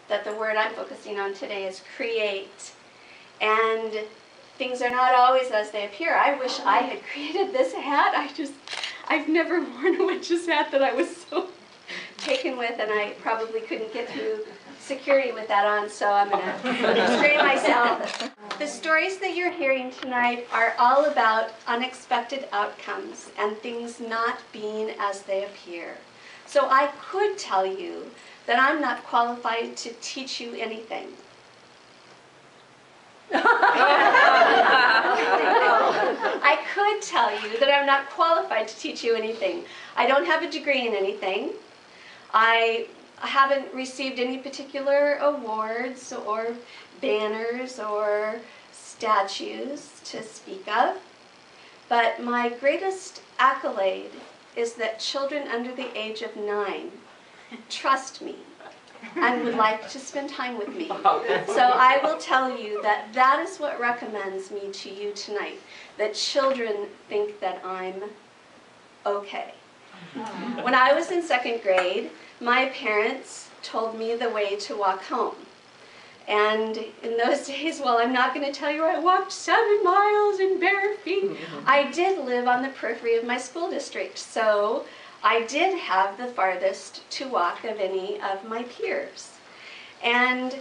that the word I'm focusing on today is create. And things are not always as they appear. I wish I had created this hat. I've never worn a witch's hat that I was so taken with, and I probably couldn't get through security with that on, so I'm going to restrain myself. The stories that you're hearing tonight are all about unexpected outcomes and things not being as they appear. So I could tell you that I'm not qualified to teach you anything. I could tell you that I'm not qualified to teach you anything. I don't have a degree in anything. I haven't received any particular awards or banners or statues to speak of. But my greatest accolade is that children under the age of 9 trust me and would like to spend time with me. So I will tell you that that is what recommends me to you tonight, that children think that I'm okay. When I was in 2nd grade, my parents told me the way to walk home. And in those days, well, I'm not going to tell you I walked 7 miles in bare feet. I did live on the periphery of my school district, so I did have the farthest to walk of any of my peers. And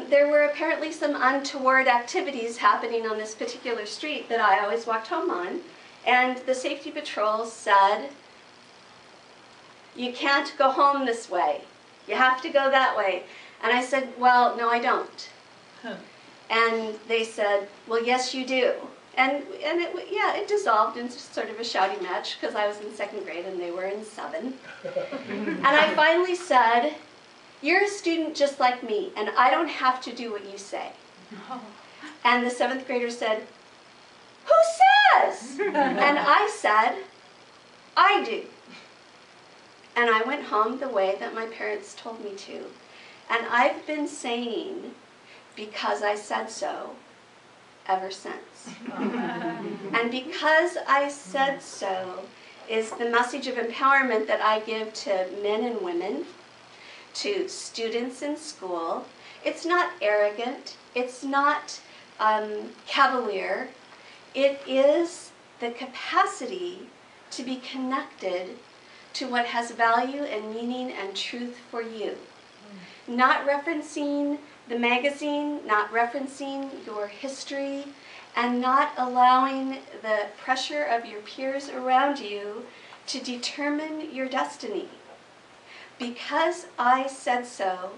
there were apparently some untoward activities happening on this particular street that I always walked home on. And the safety patrol said, "You can't go home this way. You have to go that way." And I said, "Well, no, I don't." And they said, "Well, yes, you do." And it dissolved into sort of a shouting match because I was in 2nd grade and they were in 7. And I finally said, "You're a student just like me, and I don't have to do what you say." And the 7th grader said, "Who says?" And I said, "I do." And I went home the way that my parents told me to. And I've been saying, "Because I said so," ever since. And because I said so is the message of empowerment that I give to men and women, to students in school. It's not arrogant. It's not cavalier. It is the capacity to be connected to what has value and meaning and truth for you. Not referencing the magazine, not referencing your history, and not allowing the pressure of your peers around you to determine your destiny. Because I said so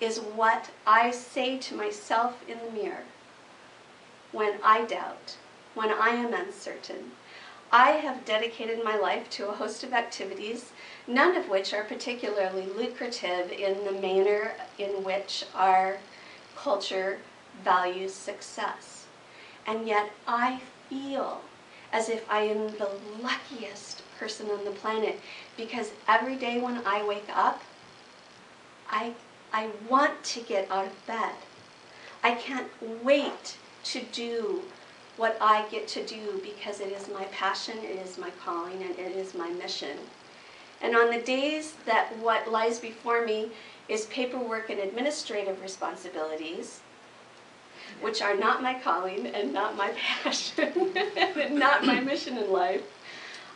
is what I say to myself in the mirror when I doubt, when I am uncertain. I have dedicated my life to a host of activities, none of which are particularly lucrative in the manner in which our culture values success. And yet I feel as if I am the luckiest person on the planet, because every day when I wake up, I want to get out of bed. I can't wait to do what I get to do because it is my passion, it is my calling, and it is my mission. And on the days that what lies before me is paperwork and administrative responsibilities, which are not my calling and not my passion and not my mission in life,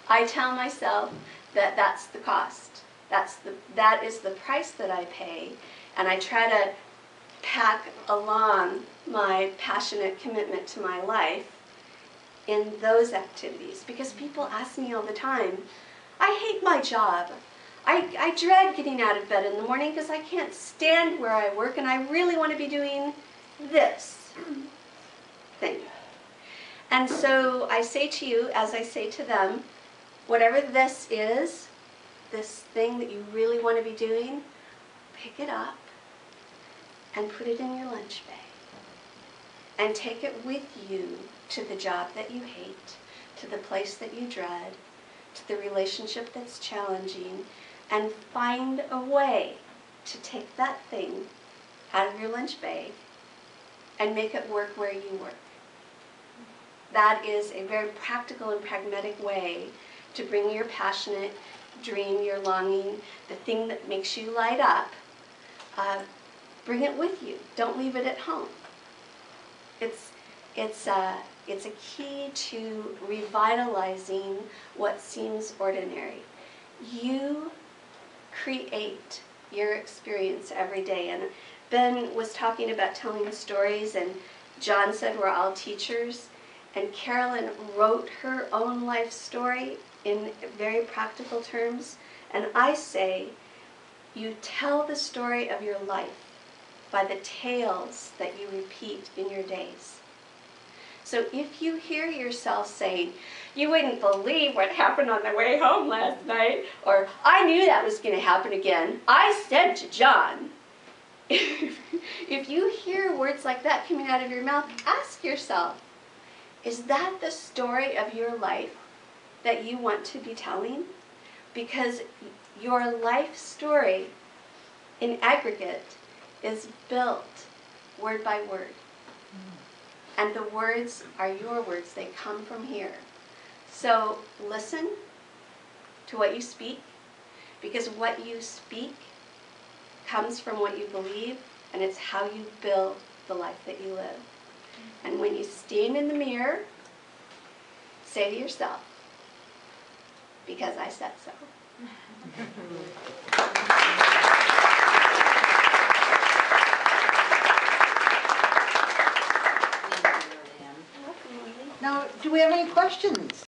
I tell myself that that's the cost. That is the price that I pay, and I try to pack along my passionate commitment to my life in those activities, because people ask me all the time, "I hate my job. I dread getting out of bed in the morning because I can't stand where I work and I really want to be doing this thing." And so I say to you, as I say to them, whatever this is, this thing that you really want to be doing, pick it up and put it in your lunch bag. And take it with you to the job that you hate, to the place that you dread, to the relationship that's challenging, and find a way to take that thing out of your lunch bag and make it work where you work. That is a very practical and pragmatic way to bring your passionate dream, your longing, the thing that makes you light up, bring it with you. Don't leave it at home. It's a key to revitalizing what seems ordinary. You create your experience every day. And Ben was talking about telling stories, and John said we're all teachers. And Carolyn wrote her own life story in very practical terms. And I say, you tell the story of your life by the tales that you repeat in your days. So if you hear yourself saying, you wouldn't believe what happened on the way home last night, or I knew that was going to happen again, I said to John, if you hear words like that coming out of your mouth, ask yourself, is that the story of your life that you want to be telling? Because your life story in aggregate is built word by word. And the words are your words. They come from here. So listen to what you speak, because what you speak comes from what you believe, and it's how you build the life that you live. And when you stand in the mirror, say to yourself, because I said so. Now, do we have any questions?